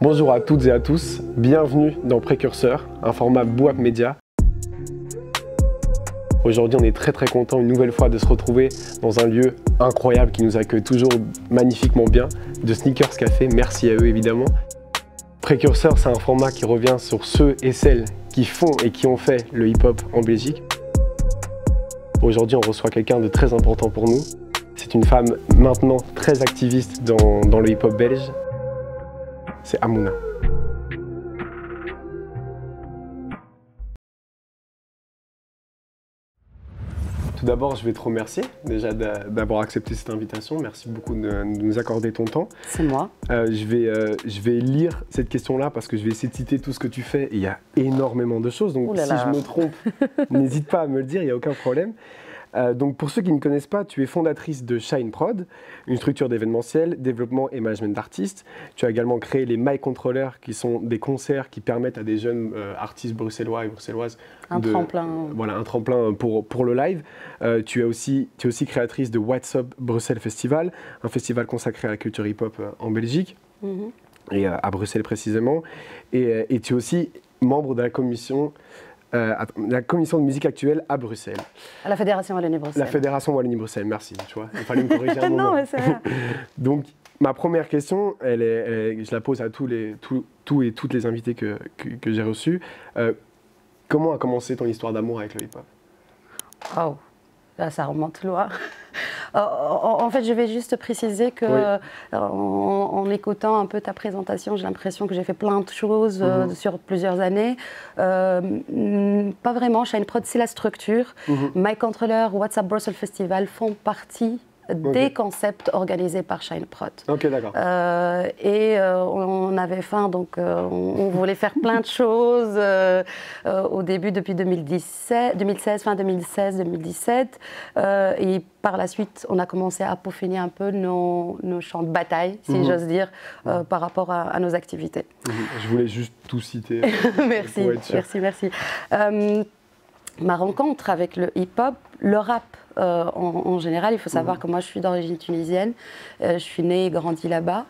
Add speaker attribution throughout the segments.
Speaker 1: Bonjour à toutes et à tous, bienvenue dans Précurseur, un format Bouap Média. Aujourd'hui, on est très content une nouvelle fois de se retrouver dans un lieu incroyable qui nous accueille toujours magnifiquement bien, de Sneakers Café, merci à eux évidemment. Précurseur, c'est un format qui revient sur ceux et celles qui font et qui ont fait le hip-hop en Belgique. Aujourd'hui, on reçoit quelqu'un de très important pour nous. C'est une femme maintenant très activiste dans le hip-hop belge. C'est Amouna. Tout d'abord, je vais te remercier déjà d'avoir accepté cette invitation. Merci beaucoup de nous accorder ton temps.
Speaker 2: C'est moi.
Speaker 1: Je vais lire cette question-là parce que je vais essayer de citer tout ce que tu fais. Et il y a énormément de choses, donc si je me trompe, n'hésite pas à me le dire, il n'y a aucun problème. Donc pour ceux qui ne connaissent pas, tu es fondatrice de Shine Prod, une structure d'événementiel, développement et management d'artistes. Tu as également créé les My Controllers, qui sont des concerts qui permettent à des jeunes artistes bruxellois et bruxelloises
Speaker 2: un tremplin.
Speaker 1: Voilà, un tremplin pour le live. Tu es aussi créatrice de What's Up Bruxelles Festival, un festival consacré à la culture hip-hop en Belgique, et à Bruxelles précisément. Et tu es aussi membre de la commission de musique actuelle à Bruxelles.
Speaker 2: À la Fédération Wallonie-Bruxelles.
Speaker 1: La Fédération Wallonie-Bruxelles, merci. Tu vois, il fallait me corriger un moment.
Speaker 2: Non, mais c'est vrai.
Speaker 1: Donc, ma première question, je la pose à tous et toutes les invités que j'ai reçus. Comment a commencé ton histoire d'amour avec le hip-hop?
Speaker 2: Oh, là, ça remonte loin. En fait, je vais juste préciser que, en écoutant un peu ta présentation, j'ai l'impression que j'ai fait plein de choses sur plusieurs années. Pas vraiment, Shine Prod, c'est la structure. My Controller, What's Up Brussels Festival font partie des concepts organisés par Shine Prod.
Speaker 1: Ok, d'accord.
Speaker 2: On avait faim, donc on voulait faire plein de choses au début, depuis 2016, fin 2016, 2017. Et par la suite, on a commencé à peaufiner un peu nos champs de bataille, si j'ose dire, par rapport à nos activités.
Speaker 1: Je voulais juste tout citer.
Speaker 2: Merci. Ma rencontre avec le hip-hop, le rap en général, il faut savoir que moi je suis d'origine tunisienne, je suis née et grandie là-bas,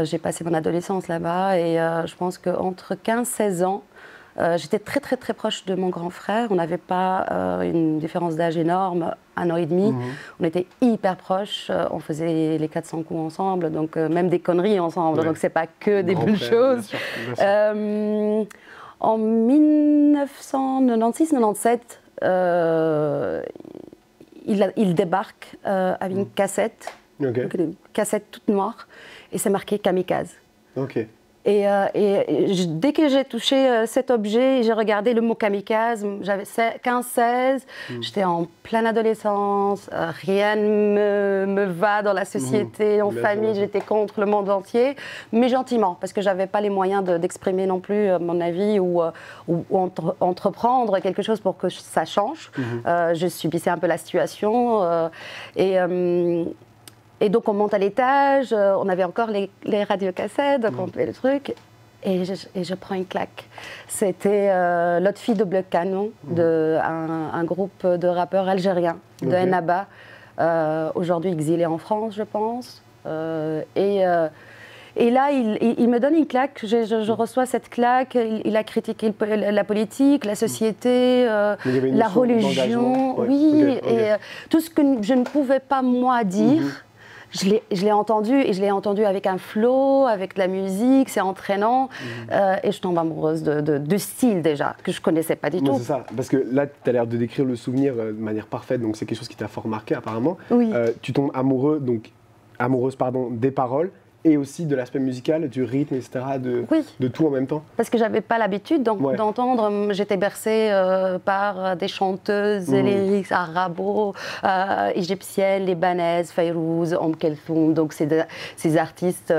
Speaker 2: j'ai passé mon adolescence là-bas et je pense qu'entre 15-16 ans, j'étais très proche de mon grand frère, on n'avait pas une différence d'âge énorme, 1 an et demi, on était hyper proches, on faisait les 400 coups ensemble, donc même des conneries ensemble, donc c'est pas que des bonnes choses. Bien sûr. En 1996-97, il débarque avec une cassette, une cassette toute noire, et c'est marqué Kamikaze. Et dès que j'ai touché cet objet, j'ai regardé le mot kamikaze, j'avais 15-16, j'étais en pleine adolescence, rien ne me va dans la société, en famille, j'étais contre le monde entier, mais gentiment, parce que je n'avais pas les moyens d'exprimer non plus mon avis ou entreprendre quelque chose pour que ça change. Je subissais un peu la situation et donc on monte à l'étage, on avait encore les radiocassettes, donc on fait le truc, et je prends une claque. C'était l'autre fille de Bloc Canon, un groupe de rappeurs algériens, de Ennaba, aujourd'hui exilé en France, je pense. Et là, il me donne une claque, je reçois cette claque, il a critiqué la politique, la société, la religion, et tout ce que je ne pouvais pas moi dire. Je l'ai entendu, et je l'ai entendu avec un flow, avec de la musique, c'est entraînant, et je tombe amoureuse de style déjà, que je ne connaissais pas du tout.
Speaker 1: C'est ça, parce que là, tu as l'air de décrire le souvenir de manière parfaite, donc c'est quelque chose qui t'a fort marqué apparemment. Tu tombes amoureuse des paroles, et aussi de l'aspect musical, du rythme, etc., de tout en même temps.
Speaker 2: Parce que je n'avais pas l'habitude d'entendre, j'étais bercée par des chanteuses lyriques arabo, égyptiennes, libanaises, Fayrouz, Kelthoum, donc ces artistes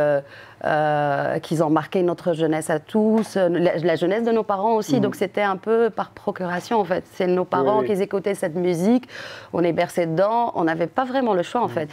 Speaker 2: qui ont marqué notre jeunesse à tous, la jeunesse de nos parents aussi, donc c'était un peu par procuration en fait. C'est nos parents qui écoutaient cette musique, on est bercé dedans, on n'avait pas vraiment le choix en fait.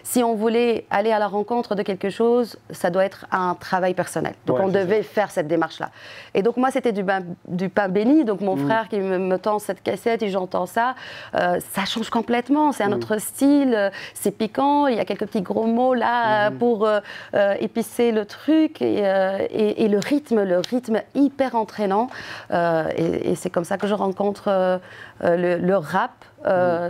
Speaker 2: si on voulait aller à la rencontre de quelque chose, ça doit être un travail personnel. Donc on devait faire cette démarche-là. Et donc moi, c'était du pain béni. Donc mon frère qui me tend cette cassette et j'entends ça, ça change complètement. C'est un autre style, c'est piquant, il y a quelques petits gros mots là pour épicer le truc et le rythme hyper entraînant. Et c'est comme ça que je rencontre le rap,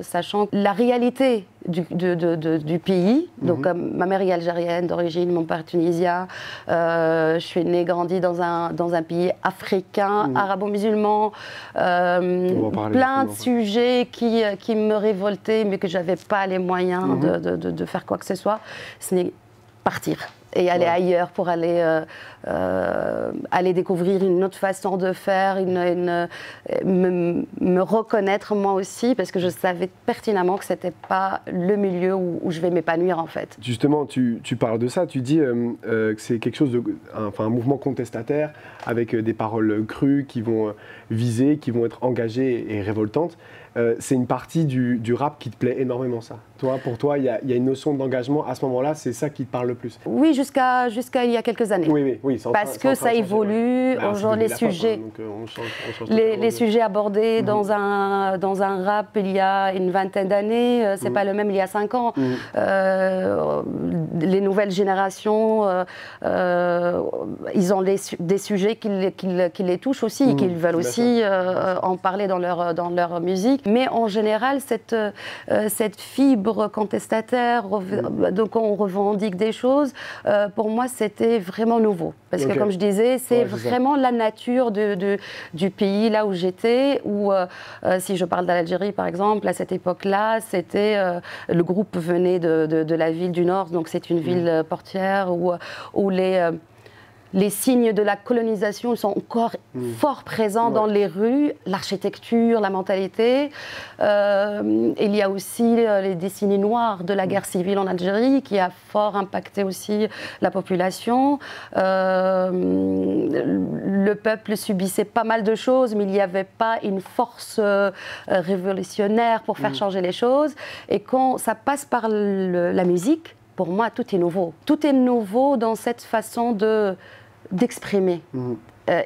Speaker 2: sachant la réalité du pays. Donc ma mère est algérienne d'origine, mon père tunisien. Je suis née, grandie dans un pays africain, arabo-musulman. Plein de sujets qui me révoltaient, mais que je n'avais pas les moyens de faire quoi que ce soit. Ce n'est partir et aller ailleurs pour aller découvrir une autre façon de faire, me reconnaître moi aussi, parce que je savais pertinemment que ce n'était pas le milieu où je vais m'épanouir en fait.
Speaker 1: Justement, tu parles de ça, tu dis que c'est quelque chose un mouvement contestataire avec des paroles crues qui vont viser, qui vont être engagées et révoltantes. C'est une partie du rap qui te plaît énormément, ça. Pour toi, il y a une notion d'engagement à ce moment-là, c'est ça qui te parle le plus.
Speaker 2: Oui, jusqu'à il y a quelques années.
Speaker 1: Oui,
Speaker 2: parce que ça évolue. Les sujets, les sujets abordés dans un rap il y a une vingtaine d'années, c'est pas le même il y a 5 ans. Les nouvelles générations, ils ont des sujets qui les touchent aussi, qu'ils veulent aussi en parler dans leur musique. Mais en général, cette fibre contestataire, donc on revendique des choses, pour moi c'était vraiment nouveau. Parce que comme je disais, c'est vraiment la nature du pays là où j'étais, où si je parle de l'Algérie par exemple, à cette époque-là, c'était le groupe venait de la ville du Nord, donc c'est une ville portière où les signes de la colonisation sont encore fort présents dans les rues, l'architecture, la mentalité. Il y a aussi les décennies noires de la guerre civile en Algérie qui a fort impacté aussi la population. Le peuple subissait pas mal de choses, mais il n'y avait pas une force révolutionnaire pour faire changer les choses. Et quand ça passe par la musique, pour moi, tout est nouveau. Tout est nouveau dans cette façon d'exprimer.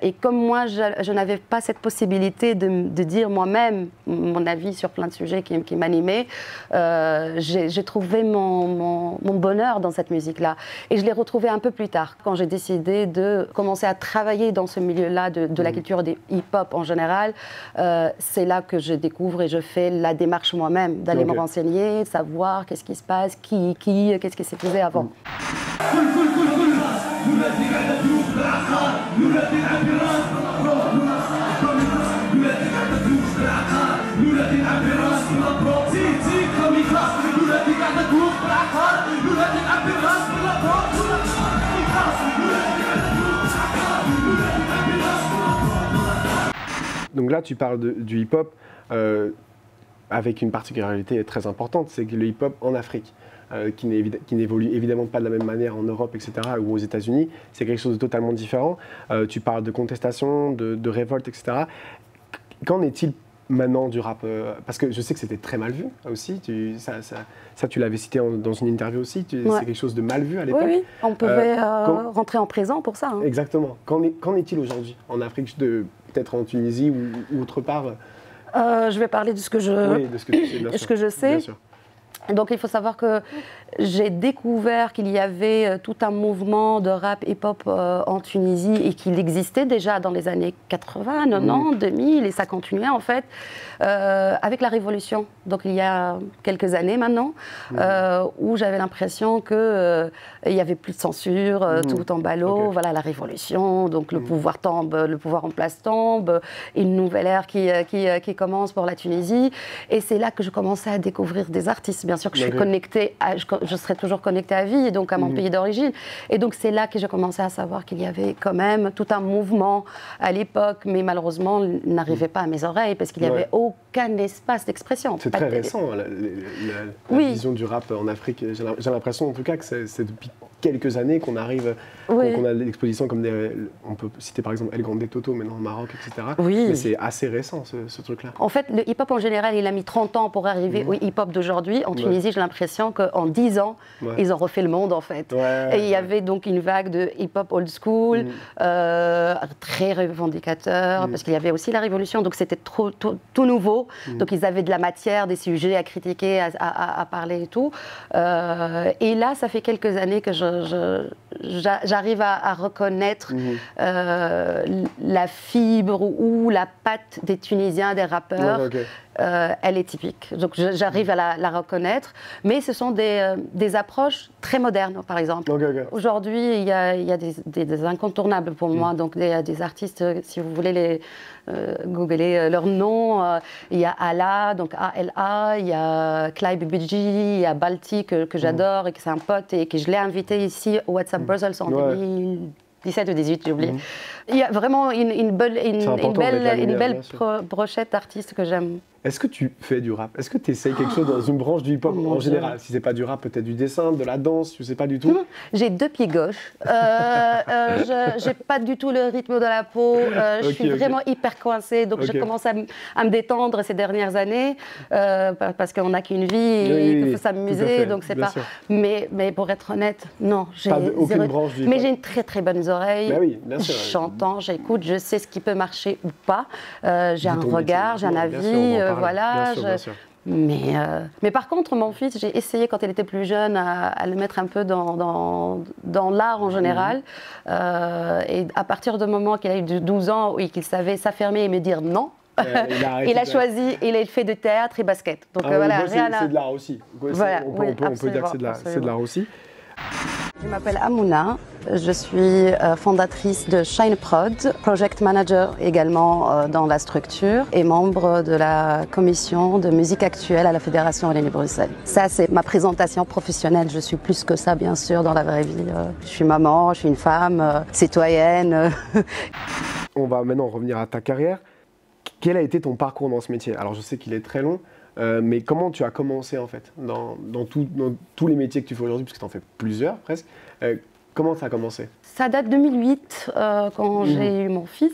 Speaker 2: Et comme moi, je n'avais pas cette possibilité de dire moi-même mon avis sur plein de sujets qui m'animaient, j'ai trouvé mon bonheur dans cette musique-là. Et je l'ai retrouvé un peu plus tard, quand j'ai décidé de commencer à travailler dans ce milieu-là de la culture des hip-hop en général. C'est là que je découvre et je fais la démarche moi-même, d'aller me renseigner, savoir qu'est-ce qui se passe, qu'est-ce qui s'est posé avant.
Speaker 1: Donc là, tu parles du hip-hop avec une particularité très importante, c'est que le hip-hop en Afrique, qui n'évolue évidemment pas de la même manière en Europe, etc., ou aux États-Unis, c'est quelque chose de totalement différent. Tu parles de contestation, de révolte, etc. Qu'en est-il maintenant du rap? Parce que je sais que c'était très mal vu aussi. Ça, tu l'avais cité dans une interview aussi. C'est quelque chose de mal vu à l'époque.
Speaker 2: Oui, on pouvait rentrer en prison pour ça. Hein.
Speaker 1: Exactement. Qu'en est-il aujourd'hui en Afrique, peut-être en Tunisie ou autre part?
Speaker 2: Je vais parler de ce que je sais.
Speaker 1: Bien sûr.
Speaker 2: Donc il faut savoir que j'ai découvert qu'il y avait tout un mouvement de rap hip-hop en Tunisie et qu'il existait déjà dans les années 80, 90, 2000 et ça continuait en fait avec la Révolution. Donc il y a quelques années maintenant où j'avais l'impression qu'il n'y avait plus de censure, tout en ballot, voilà la Révolution, donc le pouvoir tombe, le pouvoir en place tombe, une nouvelle ère qui commence pour la Tunisie et c'est là que je commençais à découvrir des artistes. Bien sûr que je suis connectée, je serai toujours connectée à vie, donc à mon pays d'origine. Et donc c'est là que j'ai commencé à savoir qu'il y avait quand même tout un mouvement à l'époque, mais malheureusement n'arrivait pas à mes oreilles parce qu'il n'y avait aucun espace d'expression.
Speaker 1: C'est très récent, la vision du rap en Afrique. J'ai l'impression en tout cas que c'est depuis quelques années qu'on arrive,
Speaker 2: Oui.
Speaker 1: qu'on a l'exposition comme on peut citer par exemple El Grande Toto maintenant au Maroc, etc.
Speaker 2: Oui.
Speaker 1: Mais c'est assez récent ce truc-là.
Speaker 2: En fait, le hip-hop en général, il a mis 30 ans pour arriver au hip-hop d'aujourd'hui. En Tunisie, j'ai l'impression qu'en 10 ans, ils ont refait le monde en fait. Et il y avait donc une vague de hip-hop old school, très revendicateur, parce qu'il y avait aussi la révolution, donc c'était tout nouveau. Donc ils avaient de la matière, des sujets à critiquer, à parler et tout. Et là, ça fait quelques années que j'arrive à reconnaître la fibre ou la patte des Tunisiens, des rappeurs. Elle est typique. Donc j'arrive à la reconnaître. Mais ce sont des approches très modernes, par exemple. Aujourd'hui, il y a des incontournables pour moi. Donc des artistes, si vous voulez les googler leur nom, il y a Ala, donc A-L-A, il y a Clive Budgie, il y a Balti que j'adore et que c'est un pote et que je l'ai invité ici au WhatsApp Brussels en 2017 ou 2018, j'ai oublié. Il y a vraiment une belle brochette d'artistes que j'aime.
Speaker 1: Est-ce que tu fais du rap? Est-ce que tu essayes quelque chose dans une branche du hip-hop en général? Si c'est pas du rap, peut-être du dessin, de la danse, je sais pas du tout.
Speaker 2: J'ai 2 pieds gauches. J'ai pas du tout le rythme de la peau. Je suis vraiment hyper coincée. Donc je commence à me détendre ces dernières années parce qu'on n'a qu'une vie et qu'il faut s'amuser. Donc c'est pas. Mais pour être honnête, non.
Speaker 1: Pas aucune branche du hip-hop.
Speaker 2: Mais j'ai une très très bonne oreille.
Speaker 1: Bah oui, bien sûr.
Speaker 2: J'entends, j'écoute, je sais ce qui peut marcher ou pas. J'ai un regard, j'ai un avis. Voilà.
Speaker 1: Bien sûr.
Speaker 2: Mais par contre, mon fils, j'ai essayé quand il était plus jeune à le mettre un peu dans l'art en général. Et à partir du moment qu'il a eu 12 ans et qu'il savait s'affirmer et me dire non, il a choisi, il a fait de théâtre et basket. Donc voilà,
Speaker 1: c'est de l'art aussi.
Speaker 2: Voilà,
Speaker 1: on peut dire que c'est de l'art aussi.
Speaker 2: Je m'appelle Amouna, je suis fondatrice de Shine Prod, project manager également dans la structure et membre de la commission de musique actuelle à la Fédération Wallonie-Bruxelles. Ça, c'est ma présentation professionnelle. Je suis plus que ça, bien sûr, dans la vraie vie. Je suis maman, je suis une femme, citoyenne.
Speaker 1: On va maintenant revenir à ta carrière. Quel a été ton parcours dans ce métier? Alors, je sais qu'il est très long. Mais comment tu as commencé en fait dans tous les métiers que tu fais aujourd'hui, puisque tu en fais plusieurs presque, comment ça a commencé? Ça
Speaker 2: date de 2008 quand j'ai eu mon fils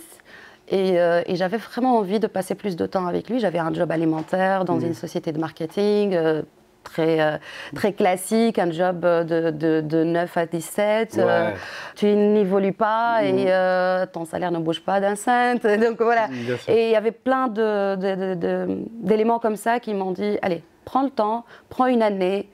Speaker 2: et j'avais vraiment envie de passer plus de temps avec lui. J'avais un job alimentaire dans une société de marketing très classique, un job de 9 à 17. Tu n'évolues pas et ton salaire ne bouge pas d'un cent. Donc voilà. Et il y avait plein d'éléments comme ça qui m'ont dit, allez, prends le temps, prends une année,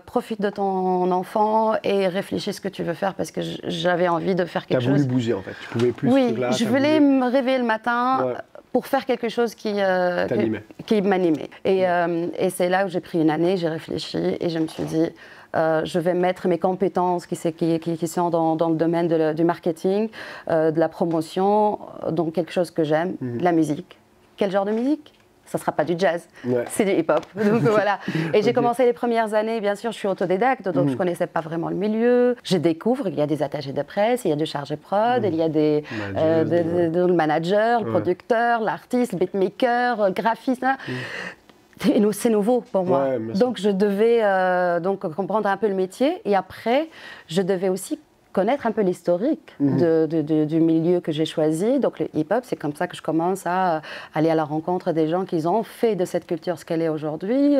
Speaker 2: profite de ton enfant et réfléchis ce que tu veux faire parce que j'avais envie de faire quelque chose.
Speaker 1: Tu as voulu bouger en fait, tu pouvais plus.
Speaker 2: Oui, je voulais me réveiller le matin. Pour faire quelque chose qui m'animait. Et c'est là où j'ai pris une année, j'ai réfléchi et je me suis dit, je vais mettre mes compétences qui sont dans le domaine du marketing, de la promotion, donc quelque chose que j'aime, la musique. Quel genre de musique? Ça ne sera pas du jazz, c'est du hip-hop. Donc voilà. Et j'ai commencé les premières années, bien sûr, je suis autodidacte, donc je ne connaissais pas vraiment le milieu. Je découvre, il y a des attachés de presse, il y a des chargés prod, il y a des managers, le producteur, l'artiste, le beatmaker, le graphiste. Et c'est nouveau pour moi. Donc je devais comprendre un peu le métier. Et après, je devais aussi connaître un peu l'historique du milieu que j'ai choisi. Donc le hip-hop, c'est comme ça que je commence à aller à la rencontre des gens qui ont fait de cette culture ce qu'elle est aujourd'hui.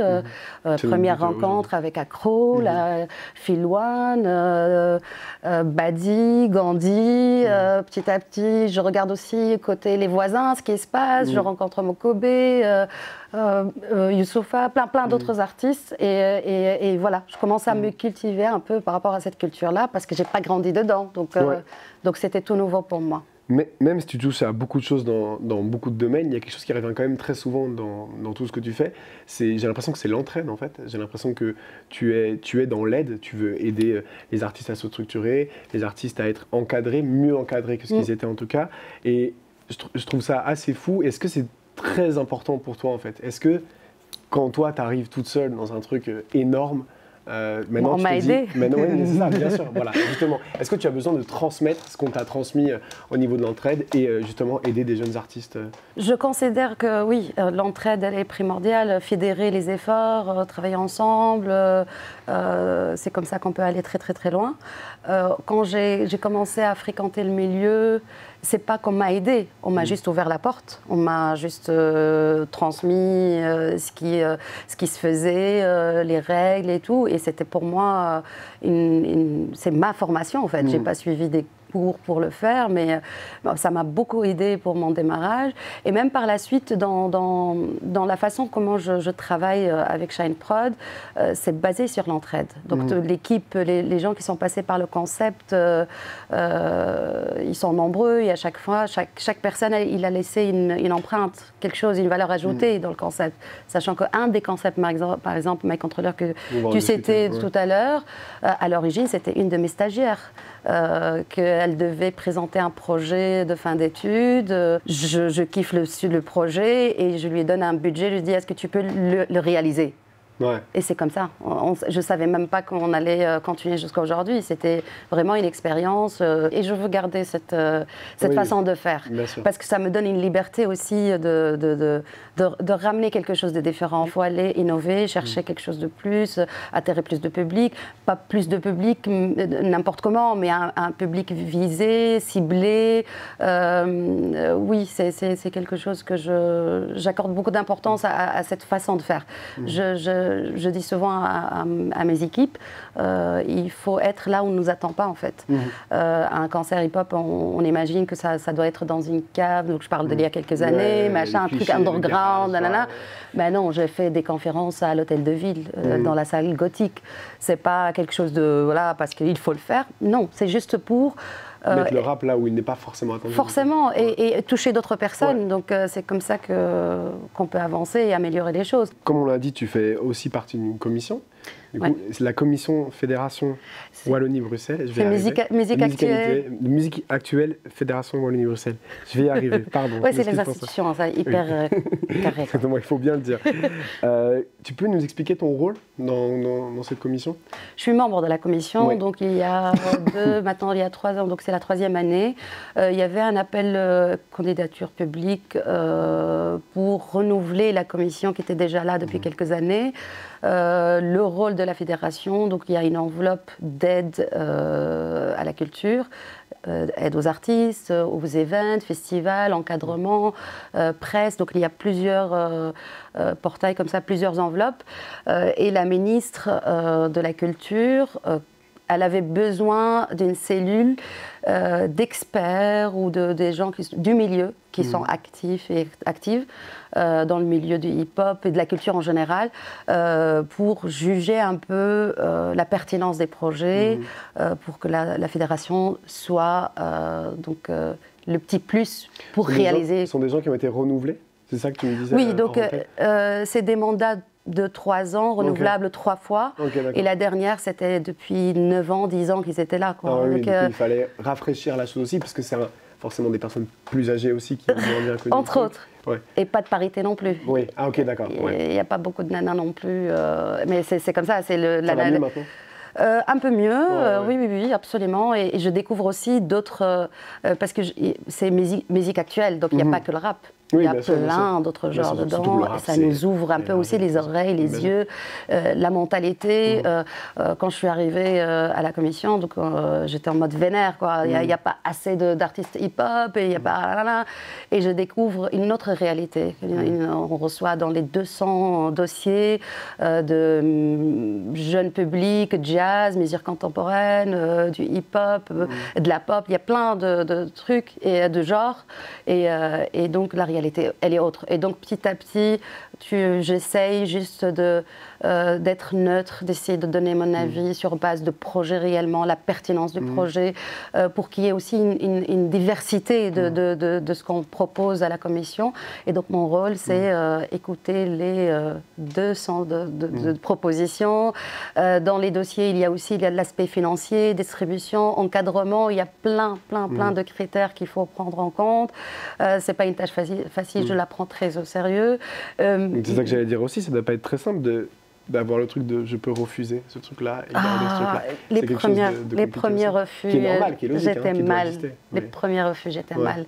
Speaker 2: Première rencontre avec Accro, Phil One, Badi, Gandhi. Petit à petit, je regarde aussi côté les voisins, ce qui se passe. Je rencontre Mokobe, Youssoufa, plein d'autres artistes. Et voilà, je commence à me cultiver un peu par rapport à cette culture-là parce que je n'ai pas grandi dedans, donc c'était tout nouveau pour moi.
Speaker 1: Mais même si tu touches à beaucoup de choses dans beaucoup de domaines, il y a quelque chose qui revient quand même très souvent dans tout ce que tu fais. J'ai l'impression que c'est l'entraide en fait. J'ai l'impression que tu es dans l'aide, tu veux aider les artistes à se structurer, les artistes à être encadrés, mieux encadrés que ce qu'ils étaient en tout cas. Et je trouve ça assez fou. Est-ce que c'est très important pour toi en fait? Est-ce que quand toi tu arrives toute seule dans un truc énorme,
Speaker 2: On m'a aidé.
Speaker 1: Maintenant, oui, mais c'est ça, bien sûr. Voilà, justement. Est-ce que tu as besoin de transmettre ce qu'on t'a transmis au niveau de l'entraide et justement aider des jeunes artistes?
Speaker 2: Je considère que oui, l'entraide elle est primordiale, fédérer les efforts, travailler ensemble, c'est comme ça qu'on peut aller très très très loin. Quand j'ai commencé à fréquenter le milieu, c'est pas qu'on m'a aidé, on m'a juste ouvert la porte, on m'a juste transmis ce qui se faisait, les règles et tout, et c'était pour moi, c'est ma formation en fait, j'ai pas suivi des cours pour le faire, mais ça m'a beaucoup aidé pour mon démarrage. Et même par la suite, dans la façon comment je travaille avec Shine Prod, c'est basé sur l'entraide. Donc l'équipe, les gens qui sont passés par le concept, ils sont nombreux et à chaque fois, chaque personne, il a laissé une empreinte, quelque chose, une valeur ajoutée dans le concept. Sachant qu'un des concepts, par exemple, My Controller, que tu citais tout à l'heure, à l'origine, c'était une de mes stagiaires. Qu'elle devait présenter un projet de fin d'études. Je kiffe le projet et je lui donne un budget. Je lui dis, est-ce que tu peux le réaliser?
Speaker 1: Ouais.
Speaker 2: Et c'est comme ça. Je ne savais même pas qu'on allait continuer jusqu'à aujourd'hui. C'était vraiment une expérience. Et je veux garder cette façon de faire. Parce que ça me donne une liberté aussi de ramener quelque chose de différent. Il faut aller innover, chercher quelque chose de plus, attirer plus de public. Pas plus de public n'importe comment, mais un public visé, ciblé. Oui, c'est quelque chose que j'accorde beaucoup d'importance à cette façon de faire. Je dis souvent à mes équipes, il faut être là où on ne nous attend pas en fait. Un concert hip-hop, on imagine que ça doit être dans une cave, donc je parle d'il y a quelques années, machin, un truc underground, nanana. Ben non, j'ai fait des conférences à l'hôtel de ville, dans la salle gothique. C'est pas quelque chose de, voilà, parce qu'il faut le faire. Non, c'est juste pour...
Speaker 1: mettre le rap là où il n'est pas forcément attendu.
Speaker 2: Forcément, et toucher d'autres personnes. Donc c'est comme ça qu'on peut avancer et améliorer les choses.
Speaker 1: Comme on l'a dit, tu fais aussi partie d'une commission. Du coup, c'est la commission Fédération Wallonie-Bruxelles. Musique actuelle Fédération Wallonie-Bruxelles. Je vais y arriver, pardon.
Speaker 2: Oui, c'est les institutions, ça, hyper carré.
Speaker 1: Il faut bien le dire. Tu peux nous expliquer ton rôle dans cette commission?
Speaker 2: Je suis membre de la commission, donc il y a maintenant il y a 3 ans, donc c'est la 3e année. Il y avait un appel candidature publique pour renouveler la commission qui était déjà là depuis quelques années. Le rôle de la fédération, donc il y a une enveloppe d'aide à la culture, aide aux artistes, aux événements, festivals, encadrement, presse. Donc il y a plusieurs portails comme ça, plusieurs enveloppes. Et la ministre de la Culture, elle avait besoin d'une cellule d'experts ou des gens du milieu qui sont actifs et actives dans le milieu du hip-hop et de la culture en général pour juger un peu la pertinence des projets, pour que la fédération soit donc, le petit plus pour réaliser.
Speaker 1: Ce sont des gens qui ont été renouvelés? C'est ça que tu me disais?
Speaker 2: Oui, donc c'est des mandats de 3 ans, renouvelables 3 fois. Et la dernière, c'était depuis 9 ans, 10 ans qu'ils étaient là. Quoi.
Speaker 1: Donc, il fallait rafraîchir la chose aussi, parce que c'est forcément des personnes plus âgées aussi qui ont bien connu.
Speaker 2: Entre autres.
Speaker 1: Ouais.
Speaker 2: Et pas de parité non plus.
Speaker 1: Oui, ah ok, d'accord.
Speaker 2: Il n'y a pas beaucoup de nanas non plus. Mais c'est comme ça.
Speaker 1: Ça va mieux maintenant?
Speaker 2: Un peu mieux, oui, absolument. Et je découvre aussi d'autres... parce que c'est musique actuelle, donc il n'y a pas que le rap. Il y a plein d'autres genres dedans.
Speaker 1: Rap,
Speaker 2: ça nous ouvre un peu aussi les oreilles, les yeux, la mentalité. Quand je suis arrivée à la commission, donc j'étais en mode vénère, quoi. Il n'y a pas assez d'artistes hip-hop, et il y a pas... Et je découvre une autre réalité. On reçoit dans les 200 dossiers de jeunes publics, jazz, musique contemporaine, du hip-hop, de la pop. Il y a plein de trucs et de genres. Et donc la réalité, elle est autre. Et donc petit à petit, j'essaye juste d'être neutre, d'essayer de donner mon avis sur base de projets réellement, la pertinence du projet, pour qu'il y ait aussi une diversité de ce qu'on propose à la commission. Et donc mon rôle, c'est écouter les 200 de propositions. Dans les dossiers, il y a aussi l'aspect financier, distribution, encadrement. Il y a plein de critères qu'il faut prendre en compte. C'est pas une tâche facile, je la prends très au sérieux.
Speaker 1: C'est ça que j'allais dire aussi, ça ne doit pas être très simple d'avoir le truc de je peux refuser ce truc-là et garder ce truc-là?
Speaker 2: Les premiers refus,
Speaker 1: qui est normal, qui est logique,
Speaker 2: j'étais mal. Les premiers refus, j'étais mal.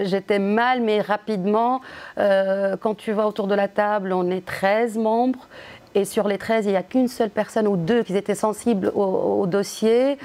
Speaker 2: J'étais mal, mais rapidement, quand tu vas autour de la table, on est 13 membres. Et sur les 13, il n'y a qu'une seule personne ou deux qui étaient sensibles au dossier.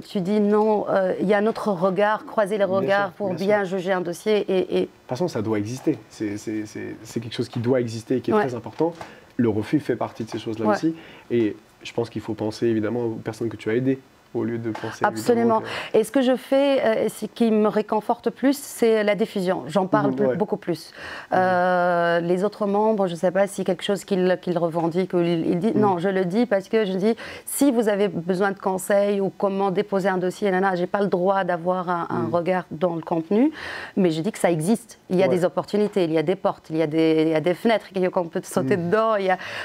Speaker 2: Tu dis non, il y a notre regard, croiser les regards pour bien juger un dossier.
Speaker 1: De toute façon, ça doit exister. C'est quelque chose qui doit exister et qui est très important. Le refus fait partie de ces choses-là aussi. Et je pense qu'il faut penser évidemment aux personnes que tu as aidées, au lieu de penser...
Speaker 2: Absolument. Et ce que je fais, ce qui me réconforte plus, c'est la diffusion. J'en parle beaucoup plus. Les autres membres, je ne sais pas si quelque chose qu'ils revendiquent ou ils disent. Non, je le dis parce que je dis, si vous avez besoin de conseils ou comment déposer un dossier, je n'ai pas le droit d'avoir un regard dans le contenu, mais je dis que ça existe. Il y a des opportunités, il y a des portes, il y a des fenêtres qu'on peut sauter dedans.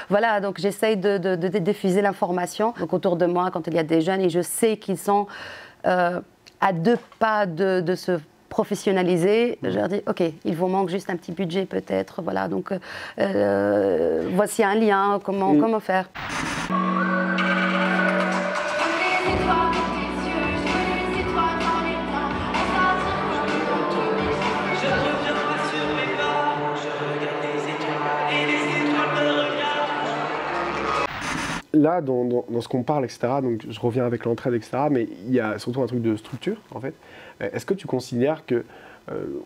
Speaker 2: Voilà, donc j'essaye de diffuser l'information autour de moi quand il y a des jeunes et je sais qu'ils sont à 2 pas de se professionnaliser. Je leur dis, OK, il vous manque juste un petit budget peut-être. Voilà, donc voici un lien, comment faire.
Speaker 1: Là, dans ce qu'on parle, etc., donc je reviens avec l'entraide, etc., mais il y a surtout un truc de structure, en fait. Est-ce que tu considères que,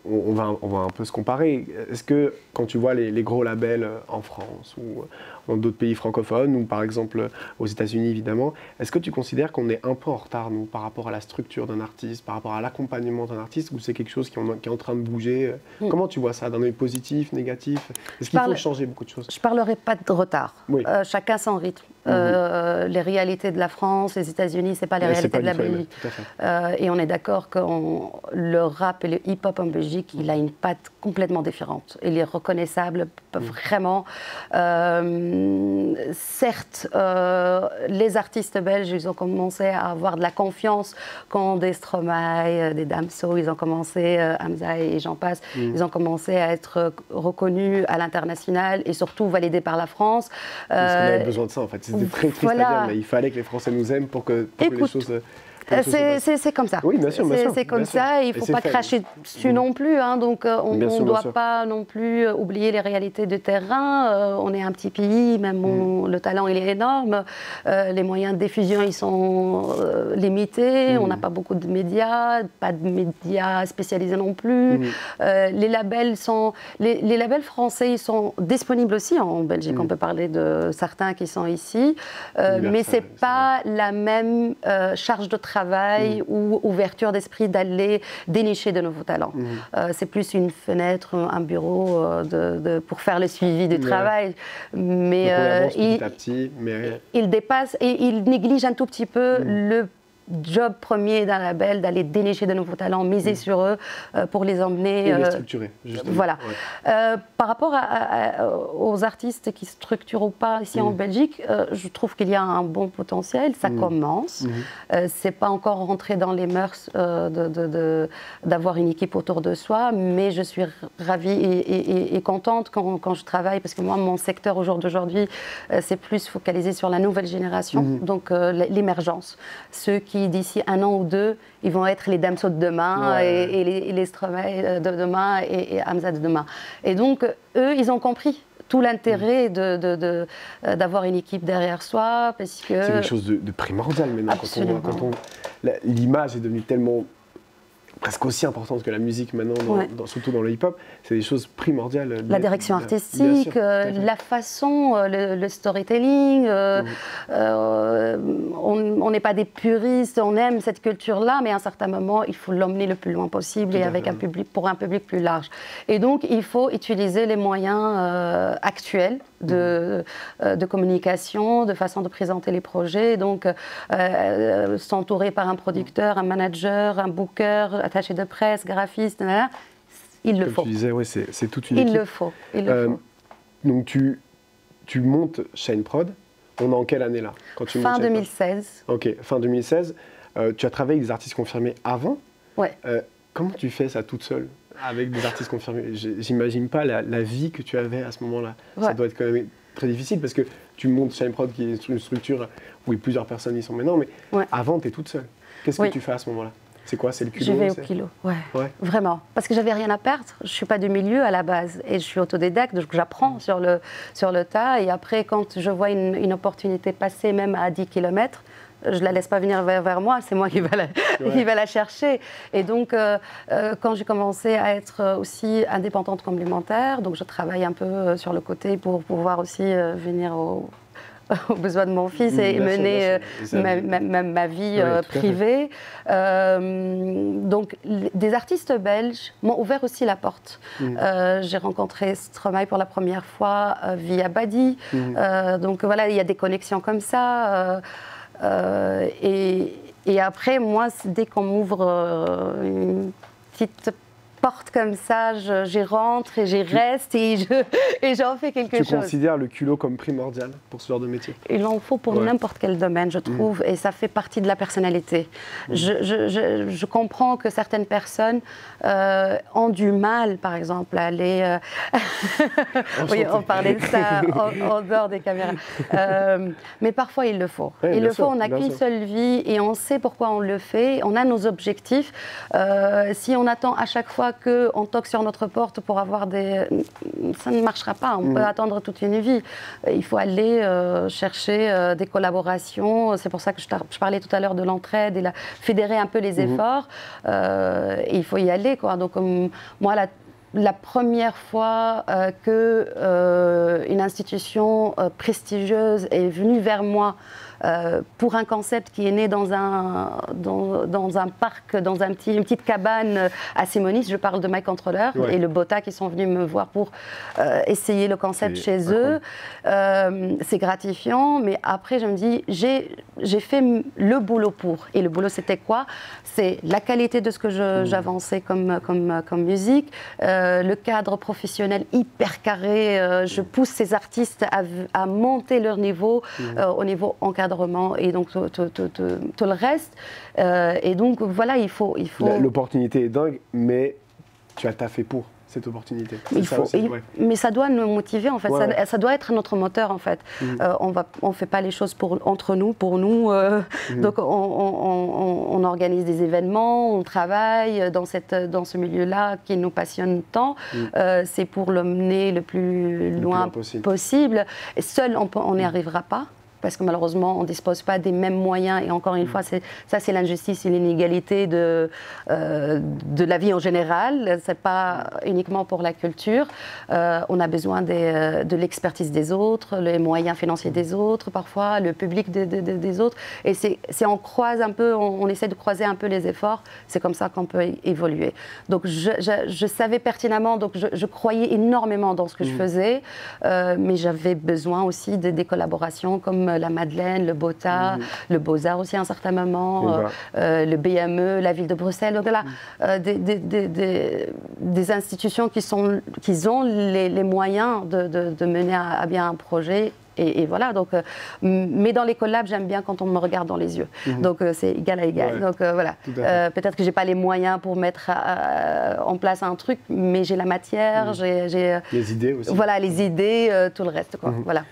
Speaker 1: on va un peu se comparer, est-ce que quand tu vois les gros labels en France ou dans d'autres pays francophones, ou par exemple aux États-Unis évidemment, est-ce que tu considères qu'on est un peu en retard, nous, par rapport à la structure d'un artiste, par rapport à l'accompagnement d'un artiste, ou c'est quelque chose qui est en train de bouger? Comment tu vois ça, d'un œil positif, négatif? Est-ce qu'il faut changer beaucoup de choses?
Speaker 2: Je ne parlerai pas de retard. Chacun son rythme. Les réalités de la France, les États-Unis, ce n'est pas les réalités de la Belgique. Et on est d'accord que le rap et le hip-hop en Belgique, il a une patte complètement différente. Il est reconnaissable vraiment. Certes, les artistes belges, ils ont commencé à avoir de la confiance quand des Stromae, des Damso, ils ont commencé, Hamza et j'en passe, ils ont commencé à être reconnus à l'international et surtout validés par la France.
Speaker 1: Parce qu'on avait besoin de ça en fait. C'était très triste à dire, mais il fallait que les Français nous aiment pour que les choses...
Speaker 2: C'est comme ça.
Speaker 1: Oui, bien sûr.
Speaker 2: C'est comme ça. Il ne faut pas cracher dessus non plus. Donc, on ne doit pas non plus oublier les réalités de terrain. On est un petit pays, même le talent il est énorme. Les moyens de diffusion ils sont limités. On n'a pas beaucoup de médias, pas de médias spécialisés non plus. Les labels français ils sont disponibles aussi en Belgique. On peut parler de certains qui sont ici, mais c'est pas la même charge de travail ou ouverture d'esprit d'aller dénicher de nouveaux talents. C'est plus une fenêtre, un bureau pour faire le suivi du travail. Mais
Speaker 1: petit à petit,
Speaker 2: il dépasse et il néglige un tout petit peu le job premier d'un label, d'aller dénicher de nouveaux talents, miser sur eux pour les emmener...
Speaker 1: Et les structurer, justement.
Speaker 2: Voilà. Par rapport aux artistes qui structurent ou pas ici en Belgique, je trouve qu'il y a un bon potentiel, ça commence. C'est pas encore rentré dans les mœurs d'avoir une équipe autour de soi, mais je suis ravie et contente quand je travaille, parce que moi, mon secteur au jour d'aujourd'hui, c'est plus focalisé sur la nouvelle génération, donc l'émergence. Ceux qui d'ici 1 an ou 2, ils vont être les Damso de demain et les Stromae de demain et Hamza de demain. Et donc, eux, ils ont compris tout l'intérêt d'avoir une équipe derrière soi, parce que...
Speaker 1: C'est quelque chose de primordial maintenant. L'image est devenue tellement... presque aussi importante que la musique maintenant, surtout dans le hip-hop, c'est des choses primordiales.
Speaker 2: La direction artistique, la façon, le storytelling. On n'est pas des puristes, on aime cette culture-là, mais à un certain moment, il faut l'emmener le plus loin possible et avec pour un public plus large. Et donc, il faut utiliser les moyens actuels de communication, de façon de présenter les projets. Donc, s'entourer par un producteur, un manager, un booker, attaché de presse, graphiste, il le faut.
Speaker 1: Tu disais, c'est toute une équipe.
Speaker 2: Il le faut.
Speaker 1: Donc tu montes Shine Prod. On est en quelle année là quand tu
Speaker 2: Fin 2016.
Speaker 1: Ok, fin 2016. Tu as travaillé avec des artistes confirmés avant.
Speaker 2: Ouais.
Speaker 1: Comment tu fais ça toute seule avec des artistes confirmés? J'imagine pas la vie que tu avais à ce moment-là. Ça doit être quand même très difficile parce que tu montes Shine Prod qui est une structure où plusieurs personnes y sont maintenant, mais avant, tu es toute seule. Qu'est-ce que tu fais à ce moment-là? C'est quoi? C'est le culot?
Speaker 2: Je vais au kilo, vraiment. Parce que j'avais rien à perdre. Je ne suis pas du milieu à la base et je suis autodidacte, donc j'apprends sur le tas. Et après, quand je vois une opportunité passer même à 10 km, je ne la laisse pas venir vers moi, c'est moi qui va la chercher. Et donc, quand j'ai commencé à être aussi indépendante complémentaire, donc je travaille un peu sur le côté pour pouvoir aussi venir aux besoins de mon fils et mener ma vie privée. Donc, des artistes belges m'ont ouvert aussi la porte. J'ai rencontré Stromae pour la première fois via Badi. Donc voilà, il y a des connexions comme ça. Et après, moi, dès qu'on m'ouvre une petite porte comme ça, j'y rentre et j'y reste et j'en fais quelque chose.
Speaker 1: Tu considères le culot comme primordial pour ce genre de métier?
Speaker 2: Il en faut pour n'importe quel domaine, je trouve, et ça fait partie de la personnalité. Je comprends que certaines personnes ont du mal, par exemple, à aller... oui, on parlait de ça en dehors des caméras. Mais parfois, il le faut. Il le faut, on n'a qu'une seule vie et on sait pourquoi on le fait. On a nos objectifs. Si on attend à chaque fois qu'on toque sur notre porte pour avoir des... Ça ne marchera pas, on peut attendre toute une vie. Il faut aller chercher des collaborations, c'est pour ça que je parlais tout à l'heure de l'entraide et fédérer un peu les efforts. Et il faut y aller, quoi. Donc moi, la première fois qu'une institution prestigieuse est venue vers moi pour un concept qui est né dans un parc, dans une petite cabane à Simonis. Je parle de My Controller et le Bota qui sont venus me voir pour essayer le concept chez eux. C'est gratifiant, mais après je me dis, j'ai fait le boulot pour. Et le boulot c'était quoi? C'est la qualité de ce que j'avançais comme musique, le cadre professionnel hyper carré. Je pousse ces artistes à monter leur niveau au niveau encadrement et donc tout le reste. Et donc voilà, il faut...
Speaker 1: L'opportunité est dingue, mais tu as taffé pour cette opportunité.
Speaker 2: Mais ça doit nous motiver en fait, ça doit être notre moteur en fait. On fait pas les choses entre nous, pour nous. Donc on organise des événements, on travaille dans ce milieu-là qui nous passionne tant. C'est pour l'emmener le plus loin possible. Et seul, on n'y arrivera pas. Parce que malheureusement, on ne dispose pas des mêmes moyens. Et encore une fois, ça c'est l'injustice et l'inégalité de la vie en général. Ce n'est pas uniquement pour la culture. On a besoin de l'expertise des autres, les moyens financiers des autres, parfois, le public des autres. Et on croise un peu, on essaie de croiser un peu les efforts. C'est comme ça qu'on peut évoluer. Donc je savais pertinemment, donc je croyais énormément dans ce que je faisais. Mais j'avais besoin aussi des collaborations comme la Madeleine, le Bota, le Beaux-Arts aussi à un certain moment, le BME, la ville de Bruxelles. Donc là, des institutions qui ont les moyens de mener à bien un projet. Et voilà, donc, mais dans les collabs, j'aime bien quand on me regarde dans les yeux. Donc c'est égal à égal. Donc voilà, peut-être que j'ai pas les moyens pour mettre en place un truc, mais j'ai la matière, j'ai
Speaker 1: les idées aussi.
Speaker 2: Voilà, les idées, tout le reste, quoi. Voilà.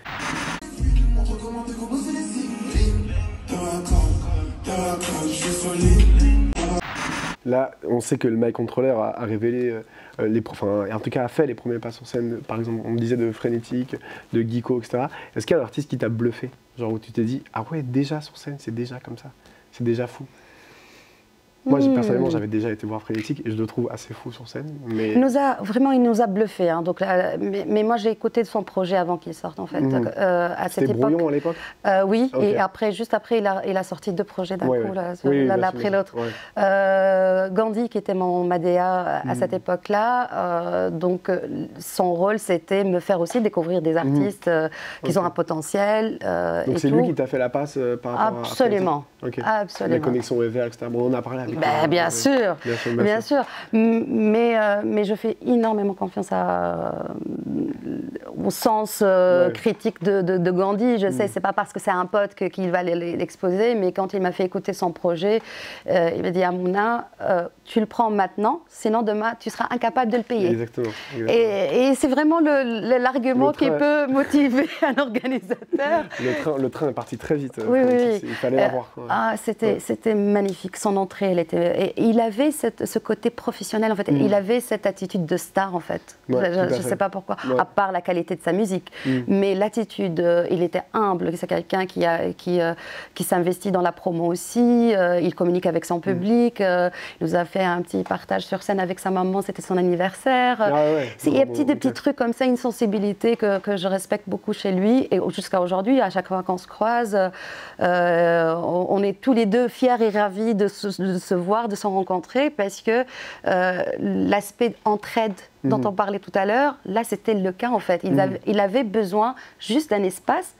Speaker 1: Là, on sait que le My Controller a révélé, en tout cas a fait les premiers pas sur scène, par exemple, on me disait de Frénétique, de Geeko, etc. Est-ce qu'il y a un artiste qui t'a bluffé? Genre où tu t'es dit, ah ouais, déjà sur scène, c'est déjà comme ça, c'est déjà fou? Moi, personnellement, j'avais déjà été voir Frénétique et je le trouve assez fou sur scène. Mais...
Speaker 2: il nous a bluffé. Hein, donc, mais moi, j'ai écouté de son projet avant qu'il sorte, en fait.
Speaker 1: C'était Brouillon à l'époque?
Speaker 2: Oui, et juste après, il a sorti 2 projets d'un coup, l'un après l'autre. Gandhi, qui était mon Madea à cette époque-là, donc son rôle, c'était me faire aussi découvrir des artistes qui ont un potentiel.
Speaker 1: Donc c'est lui qui t'a fait la passe par rapport
Speaker 2: Absolument.
Speaker 1: à Frénétique?
Speaker 2: Absolument.
Speaker 1: Les connexions EVR, etc. Bon, on a parlé avec
Speaker 2: Ben, bien sûr, bien sûr. Mais je fais énormément confiance au sens critique de Gandhi. Je sais, c'est pas parce que c'est un pote qu'il va l'exposer, mais quand il m'a fait écouter son projet, il m'a dit, Amouna, tu le prends maintenant, sinon demain tu seras incapable de le payer.
Speaker 1: Exactement.
Speaker 2: Et c'est vraiment l'argument qui peut motiver un organisateur.
Speaker 1: Le train est parti très vite.
Speaker 2: Oui.
Speaker 1: Il fallait l'avoir.
Speaker 2: C'était magnifique. Son entrée, il avait ce côté professionnel, en fait. Il avait cette attitude de star, en fait. Je ne sais pas pourquoi, à part la qualité de sa musique. Mais l'attitude, il était humble. C'est quelqu'un qui s'investit dans la promo aussi. Il communique avec son public. Il nous a fait un petit partage sur scène avec sa maman. C'était son anniversaire. Il y a des petits trucs comme ça, une sensibilité que je respecte beaucoup chez lui. Et jusqu'à aujourd'hui, à chaque fois qu'on se croise, on est tous les deux fiers et ravis de se voir, de se rencontrer, parce que l'aspect entraide dont on parlait tout à l'heure, là c'était le cas en fait. Il avait besoin juste d'un espace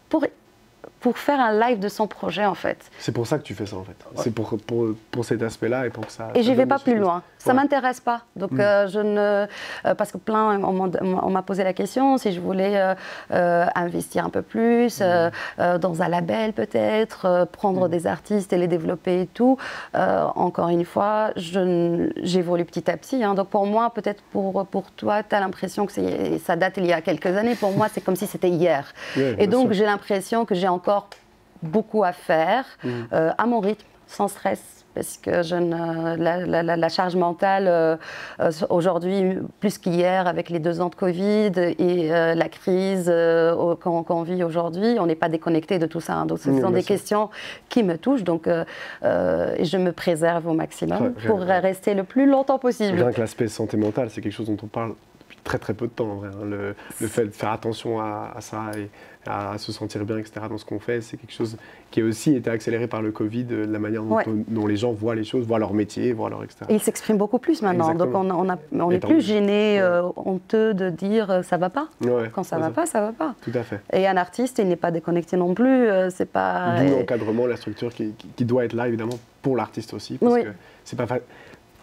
Speaker 2: pour faire un live de son projet en fait.
Speaker 1: C'est pour ça que tu fais ça en fait. C'est pour cet aspect-là et pour que ça...
Speaker 2: Et je ne vais pas plus loin. Ça ne m'intéresse pas. Donc parce que on m'a posé la question si je voulais investir un peu plus dans un label peut-être, prendre des artistes et les développer et tout. Encore une fois, j'évolue petit à petit. Hein. Donc pour moi, peut-être pour toi, tu as l'impression que ça date il y a quelques années. Pour moi, c'est comme si c'était hier. Et donc j'ai l'impression que j'ai encore beaucoup à faire, à mon rythme, sans stress, parce que la charge mentale, aujourd'hui, plus qu'hier, avec les 2 ans de Covid et la crise qu'on vit aujourd'hui, on n'est pas déconnecté de tout ça. Hein. Donc ce sont des questions qui me touchent, donc je me préserve au maximum pour rester le plus longtemps possible.
Speaker 1: Rien que l'aspect santé mentale, c'est quelque chose dont on parle depuis très très peu de temps, en vrai. Hein. Le fait de faire attention à ça et à se sentir bien, etc. dans ce qu'on fait, c'est quelque chose qui a aussi été accéléré par le Covid, la manière dont les gens voient les choses, voient leur métier, voient leur etc.
Speaker 2: Et ils s'expriment beaucoup plus maintenant, exactement. Donc on n'est plus gêné, honteux de dire ça va pas. Quand ça va pas, ça va pas.
Speaker 1: Tout à fait.
Speaker 2: Et un artiste, il n'est pas déconnecté non plus, c'est pas...
Speaker 1: D'où l'encadrement, la structure qui doit être là, évidemment, pour l'artiste aussi, parce que c'est pas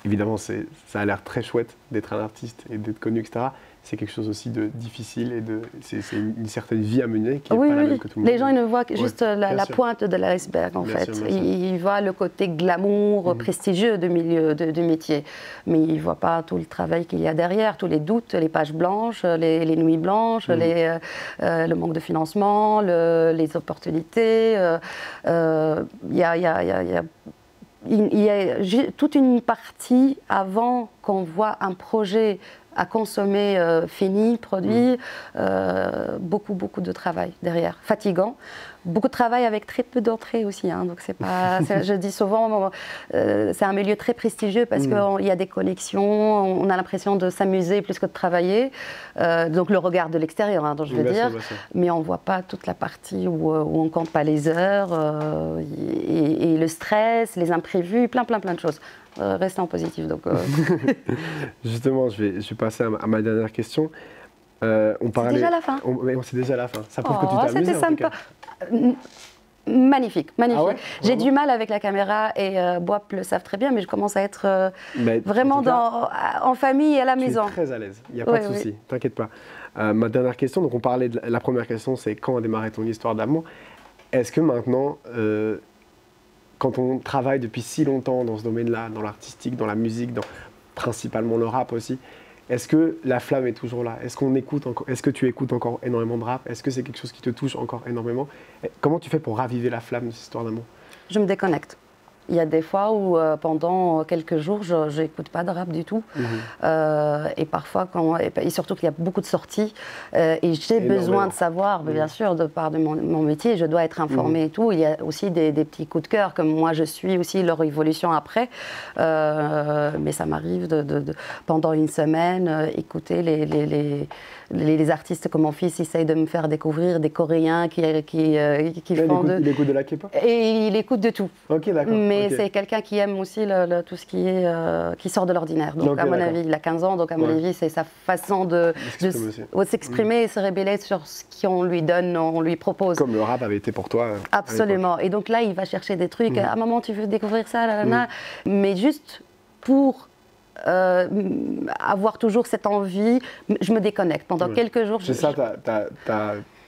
Speaker 1: évidemment, ça a l'air très chouette d'être un artiste et d'être connu, etc. C'est quelque chose aussi de difficile et c'est une certaine vie à mener qui n'est pas la même que tout le monde.
Speaker 2: Les gens ils ne voient que juste la pointe de l'iceberg en fait. Ils voient le côté glamour, prestigieux du métier, mais ils ne voient pas tout le travail qu'il y a derrière, tous les doutes, les pages blanches, les nuits blanches, le manque de financement, les opportunités. Il y a toute une partie avant qu'on voit un projet à consommer fini, produit, beaucoup de travail derrière, fatigant. Beaucoup de travail avec très peu d'entrées aussi. Hein, donc c'est pas, je dis souvent, c'est un milieu très prestigieux parce qu'il y a des connexions, on a l'impression de s'amuser plus que de travailler. Donc le regard de l'extérieur, hein, donc je veux dire. Mais on ne voit pas toute la partie où on ne compte pas les heures et le stress, les imprévus, plein de choses. Restez en positif. Donc,
Speaker 1: Justement, je vais passer à ma dernière question.
Speaker 2: C'est déjà la fin.
Speaker 1: C'est déjà la fin. Ça prouve que tu t'es amusé.
Speaker 2: C'était sympa. Magnifique.
Speaker 1: Ah ouais,
Speaker 2: j'ai du mal avec la caméra et Boap le savent très bien, mais je commence à être vraiment en famille et à la maison.
Speaker 1: Tu es très à l'aise, il n'y a pas de souci, t'inquiète pas. Ma dernière question, donc on parlait de la première question, c'est quand a démarré ton histoire d'amour. Est-ce que maintenant, quand on travaille depuis si longtemps dans ce domaine-là, dans l'artistique, dans la musique, principalement le rap aussi, est-ce que la flamme est toujours là? Est-ce que tu écoutes encore énormément de rap? Est-ce que c'est quelque chose qui te touche encore énormément? Comment tu fais pour raviver la flamme de cette histoire d'amour?
Speaker 2: Je me déconnecte. Il y a des fois où pendant quelques jours, je n'écoute pas de rap du tout. Et parfois, et surtout qu'il y a beaucoup de sorties, et j'ai besoin de savoir, bien sûr, de par de mon métier, je dois être informée et tout. Il y a aussi des petits coups de cœur, comme moi je suis aussi leur évolution après. Mais ça m'arrive pendant une semaine, écouter les artistes comme mon fils essaye de me faire découvrir des Coréens qui font
Speaker 1: il écoute de la K-pop?
Speaker 2: Et il écoute de tout.
Speaker 1: Ok, d'accord.
Speaker 2: Mais
Speaker 1: Ok.
Speaker 2: c'est quelqu'un qui aime aussi tout ce qui est qui sort de l'ordinaire. Donc
Speaker 1: Ok,
Speaker 2: à mon
Speaker 1: d'accord.
Speaker 2: avis, il a 15 ans, donc à mon
Speaker 1: Ouais.
Speaker 2: avis, c'est sa façon de
Speaker 1: s'exprimer aussi.
Speaker 2: s'exprimer et se rébeller sur ce qu'on lui donne, on lui propose.
Speaker 1: Comme le rap avait été pour toi. À
Speaker 2: Absolument. Et donc là, il va chercher des trucs. Ah, maman, tu veux découvrir ça, là, là, là. Mais juste pour avoir toujours cette envie, je me déconnecte. Pendant quelques jours,
Speaker 1: C'est ça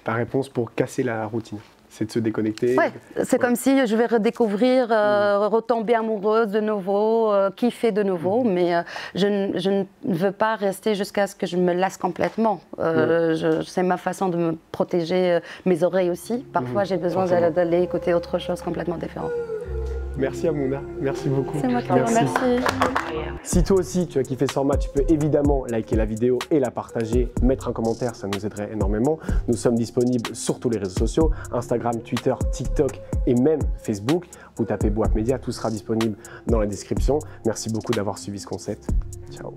Speaker 1: ta réponse pour casser la routine. C'est de se déconnecter.
Speaker 2: Ouais, c'est comme si je vais redécouvrir, retomber amoureuse de nouveau, kiffer de nouveau, mais je ne veux pas rester jusqu'à ce que je me lasse complètement. C'est ma façon de me protéger mes oreilles aussi. Parfois, j'ai besoin d'aller écouter autre chose complètement différente.
Speaker 1: Merci Amouna, merci beaucoup.
Speaker 2: C'est moi qui te remercie.
Speaker 1: Si toi aussi tu as kiffé ce format, tu peux évidemment liker la vidéo et la partager, mettre un commentaire, ça nous aiderait énormément. Nous sommes disponibles sur tous les réseaux sociaux, Instagram, Twitter, TikTok et même Facebook. Vous tapez Bouap Media, tout sera disponible dans la description. Merci beaucoup d'avoir suivi ce concept. Ciao.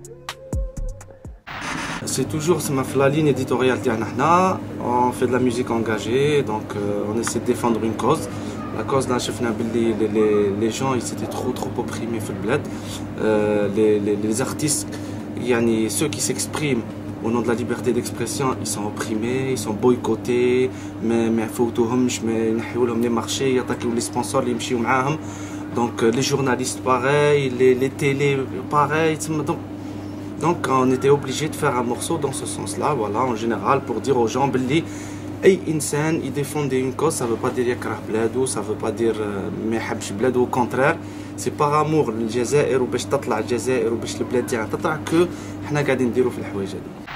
Speaker 3: C'est toujours la ligne éditoriale تاعنا حنا. On fait de la musique engagée, donc on essaie de défendre une cause. La cause, là, شفنا باللي les gens ils étaient trop opprimés في البلاد. Les artistes, يعني ceux qui s'expriment au nom de la liberté d'expression, ils sont opprimés, ils sont boycottés, ما يفوتوهمش, ما ينحيوا لهم les marchés, يعطيو les sponsors اللي يمشيو معاهم. Donc les journalistes pareil, les télés pareil. Donc on était obligé de faire un morceau dans ce sens-là, voilà, en général, pour dire aux gens باللي اي انسان يديفوندي اون كوز, ça veut pas dire يكره بلادو, ça veut pas dire ما يحبش بلادو, au contraire, c'est par amour للجزائر وباش تطلع الجزائر وباش البلاد تاعنا تطلع كو حنا قاعدين نديرو في الحوايج هذه.